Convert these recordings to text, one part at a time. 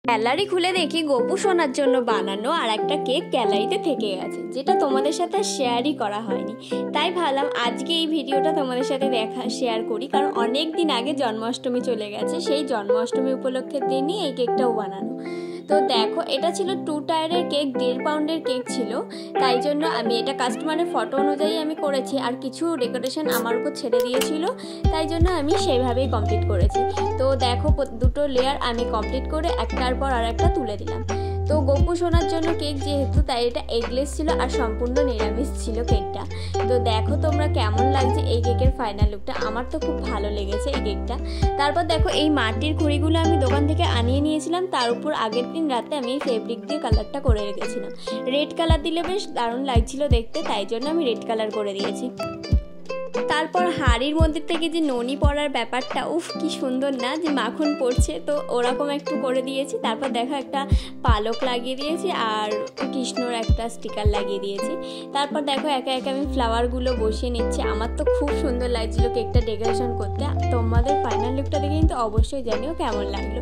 Gallery খুলে দেখি গপু সোনার জন্য বানানো আর একটা কেক গ্যালারিতে থেকে গেছে, যেটা তোমাদের সাথে শেয়ারই করা হয়নি। তাই ভাবলাম আজকে এই ভিডিওটা তোমাদের সাথে শেয়ার করি, কারণ অনেক দিন আগে জন্মাষ্টমী চলে গেছে, সেই জন্মাষ্টমী উপলক্ষের দিনই এই কেকটাও বানানো। তো দেখো, এটা ছিল 2 টায়ারের কেক, 1.5 পাউন্ডের কেক ছিল। তাই জন্য আমি এটা কাস্টমারের ফটো অনুযায়ী আমি করেছি, আর কিছু ডেকোরেশন আমার উপর ছেড়ে দিয়েছিল, তাই জন্য আমি সেইভাবেই কমপ্লিট করেছি। তো দেখো, দুটো লেয়ার আমি কমপ্লিট করে একটার পর আর একটা তুলে দিলাম। তো গপু সোনার জন্য কেক যেহেতু, তাই এটা এগলেস ছিল আর সম্পূর্ণ নিরামিষ ছিল কেকটা। তো দেখো তোমরা কেমন লাগছে এই কেকের ফাইনাল লুকটা। আমার তো খুব ভালো লেগেছে এই কেকটা। তারপর দেখো, এই মাটির খুঁড়িগুলো আমি দোকান থেকে আনিয়ে নিয়েছিলাম, তার উপর আগের দিন রাতে আমি ফেব্রিক দিয়ে কালারটা করে রেখেছিলাম। রেড কালার দিলে বেশ দারুণ লাগছিল দেখতে, তাই জন্য আমি রেড কালার করে দিয়েছি। তারপর হাড়ির মধ্যে থেকে যে ননি পড়ার ব্যাপারটা, উফ কি সুন্দর না, যে মাখন পড়ছে, তো ওরকম একটু করে দিয়েছি। তারপর দেখো একটা পালক লাগিয়ে দিয়েছি আর কৃষ্ণর একটা স্টিকার লাগিয়ে দিয়েছি। তারপর দেখো একে একে আমি ফ্লাওয়ারগুলো বসিয়ে নিচ্ছি। আমার তো খুব সুন্দর লাগছিল কেকটা ডেকোরেশন করতে। তোমাদের ফাইনাল লুকটা দেখে কিন্তু অবশ্যই জানিও কেমন লাগলো।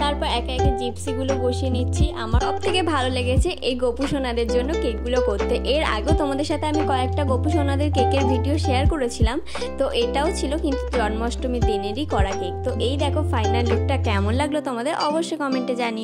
তারপর একে একে জিপসিগুলো বসিয়ে নিচ্ছি। আমার সব থেকে ভালো লেগেছে এই গপু সোনাদের জন্য কেকগুলো করতে। এর আগেও তোমাদের সাথে আমি কয়েকটা গপু সোনাদের কেকের ভিডিও শেয়ার করেছিলাম, তো এটাও ছিল কিন্তু জন্মাষ্টমীর দিনেরই করা কেক। তো এই দেখো ফাইনাল লুকটা কেমন লাগলো তোমাদের অবশ্যই কমেন্টে জানিও।